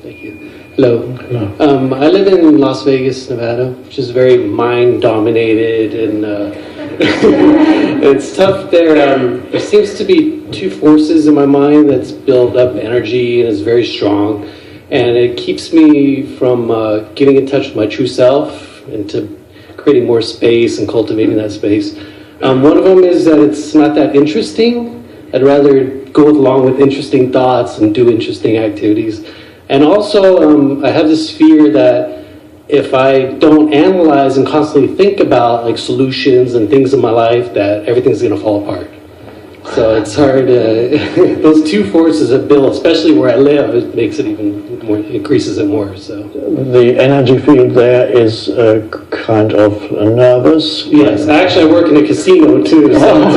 Thank you. Hello. I live in Las Vegas, Nevada, which is very mind-dominated, and it's tough there. There seems to be two forces in my mind that's build up energy and is very strong, and it keeps me from getting in touch with my true self and to creating more space and cultivating that space. One of them is that it's not that interesting. I'd rather go along with interesting thoughts and do interesting activities. And also, I have this fear that if I don't analyze and constantly think about like solutions and things in my life, that everything's going to fall apart. So it's hard. Those two forces that build, especially where I live, it makes it even more, increases it more. So the energy field there is kind of nervous. Yes, actually, I work in a casino too. So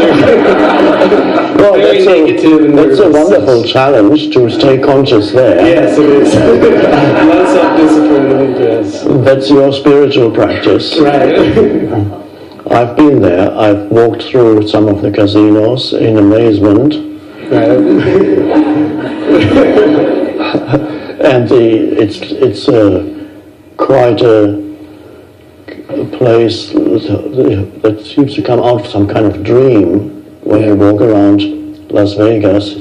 well, very negative and that's a wonderful challenge to stay conscious there. Yes, it is. A lot of self-discipline. Yes. That's your spiritual practice. Right. I've been there. I've walked through some of the casinos in amazement. Right. And it's quite a place that seems to come out of some kind of dream when you walk around Las Vegas.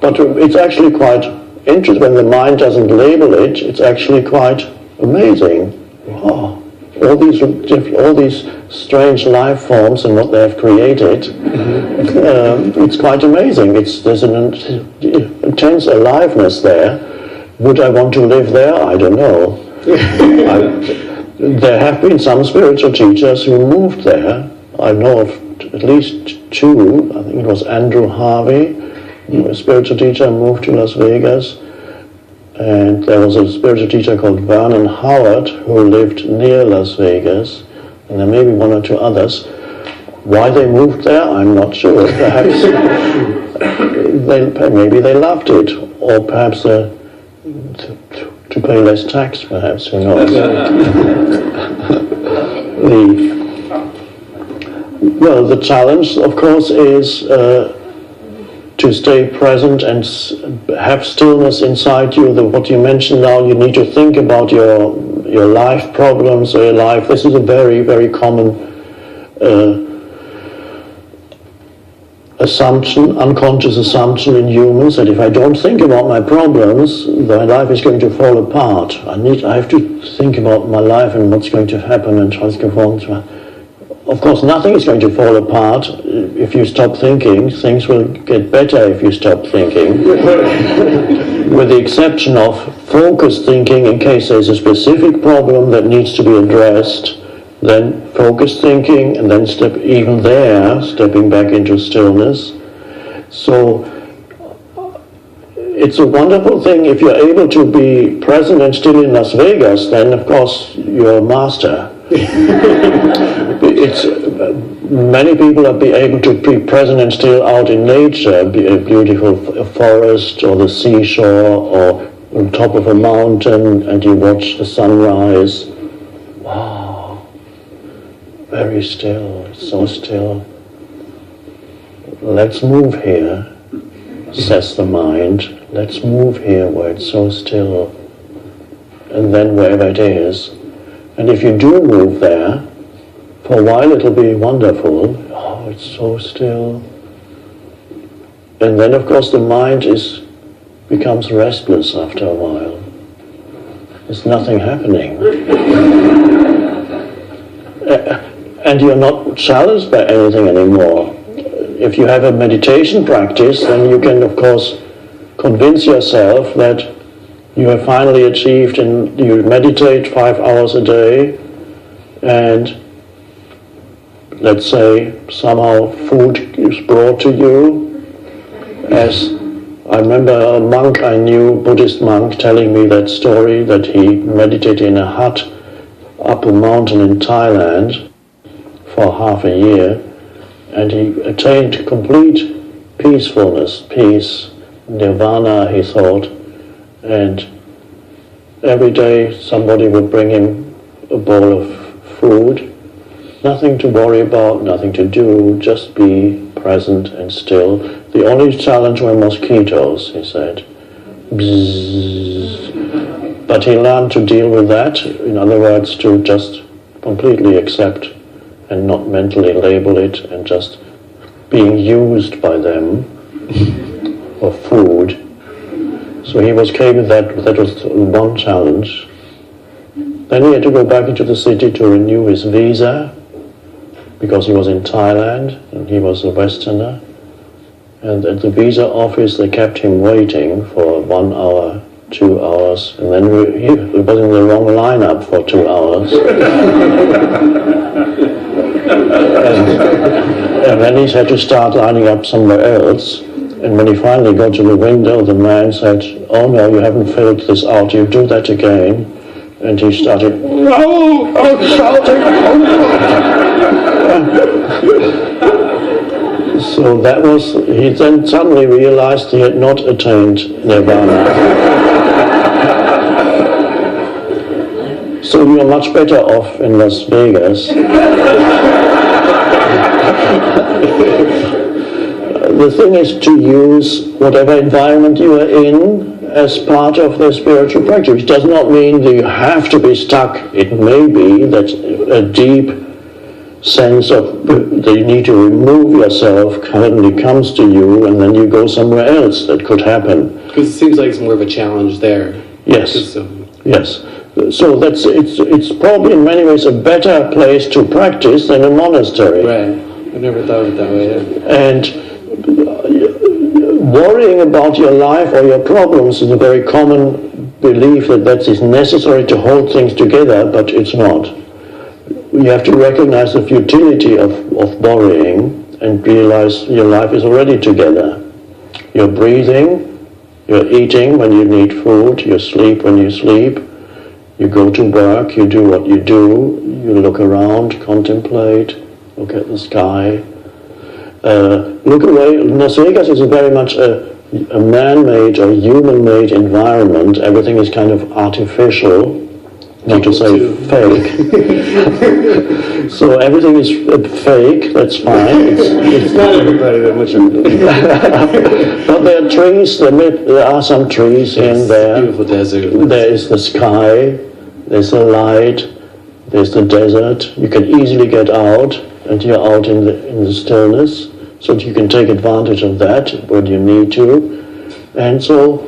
But it's actually quite interesting when the mind doesn't label it. It's actually quite amazing. Wow. All these strange life forms and what they have created, it's quite amazing. There's an intense aliveness there. Would I want to live there? I don't know. There have been some spiritual teachers who moved there. I know of at least two. I think it was Andrew Harvey, a spiritual teacher, moved to Las Vegas. And there was a spiritual teacher called Vernon Howard who lived near Las Vegas, and there may be one or two others. Why they moved there, I'm not sure. Perhaps maybe they loved it, or perhaps to pay less tax, perhaps, who knows. The challenge, of course, is to stay present and have stillness inside you. What you mentioned now, you need to think about your life problems or your life. This is a very, very common assumption, unconscious assumption in humans, that if I don't think about my problems, my life is going to fall apart. I have to think about my life and what's going to happen and transform. Of course, nothing is going to fall apart if you stop thinking. Things will get better if you stop thinking. With the exception of focused thinking, in case there's a specific problem that needs to be addressed, then focused thinking, and then stepping back into stillness. So it's a wonderful thing. If you're able to be present and still in Las Vegas, then of course you're a master. Many people will be able to be present and still out in nature, a beautiful forest or the seashore or on top of a mountain, and you watch the sunrise. Wow, very still, it's so still. Let's move here, says the mind. Let's move here where it's so still, and then wherever it is. And if you do move there, for a while it'll be wonderful. Oh, it's so still. And then, of course, the mind becomes restless after a while. There's nothing happening. And you're not challenged by anything anymore. If you have a meditation practice, then you can, of course, convince yourself that you have finally achieved, and you meditate 5 hours a day, and let's say somehow food is brought to you. As I remember a monk I knew, Buddhist monk, telling me that story, that he meditated in a hut up a mountain in Thailand for half a year, and he attained complete peacefulness, peace, nirvana, he thought. And every day somebody would bring him a bowl of food. Nothing to worry about, nothing to do, just be present and still. The only challenge were mosquitoes, he said. bzzz. But he learned to deal with that, in other words, to just completely accept and not mentally label it and just being used by them for food. So he was okay with that. That was one challenge. Then he had to go back into the city to renew his visa because he was in Thailand and he was a Westerner. And at the visa office they kept him waiting for 1 hour, 2 hours, and then he was in the wrong lineup for 2 hours. and then he had to start lining up somewhere else. And when he finally got to the window, the man said, "Oh no, you haven't filled this out, you do that again." And he started, shouting. So that was, he then suddenly realized he had not attained nirvana. So you're much better off in Las Vegas. The thing is to use whatever environment you are in as part of the spiritual practice. It does not mean that you have to be stuck. It may be that a deep sense of that you need to remove yourself suddenly comes to you, and then you go somewhere else. That could happen. Because it seems like it's more of a challenge there. Yes. Yes. So it's probably in many ways a better place to practice than a monastery. Right. I never thought of it that way. Yeah. And worrying about your life or your problems is a very common belief that is necessary to hold things together, but it's not. You have to recognize the futility of worrying and realize your life is already together. You're breathing, you're eating when you need food, you sleep when you sleep, you go to work, you do what you do, you look around, contemplate, look at the sky. Look away. Las Vegas is very much a man-made or human-made environment. Everything is kind of artificial, not to say fake. So everything is fake. That's fine. It's not everybody that much. But there are trees. There are some trees in there. Beautiful desert. There is the sky. There's the light. There's the desert. You can easily get out, and you're out in the stillness. So that you can take advantage of that when you need to. And so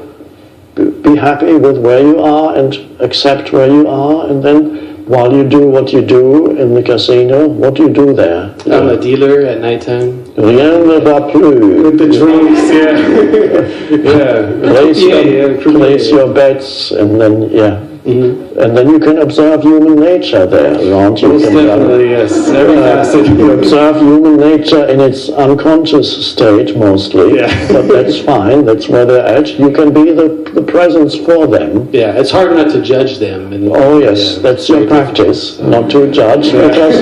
be happy with where you are and accept where you are. And then while you do what you do in the casino, what do you do there? I'm a dealer at nighttime. Rien ne va plus. With the drums, yeah. Place your bets, and then, Mm-hmm. And then you can observe human nature there around you. Most definitely, yes. Every facet. You observe human nature in its unconscious state mostly, but that's fine, that's where they're at. You can be the presence for them. Yeah, it's hard not to judge them. Oh yes, that's your practice, not to judge, because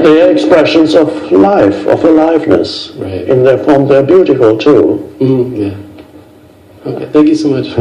they're expressions of life, of aliveness. Right. In their form, they're beautiful too. Mm-hmm, yeah. Okay, thank you so much.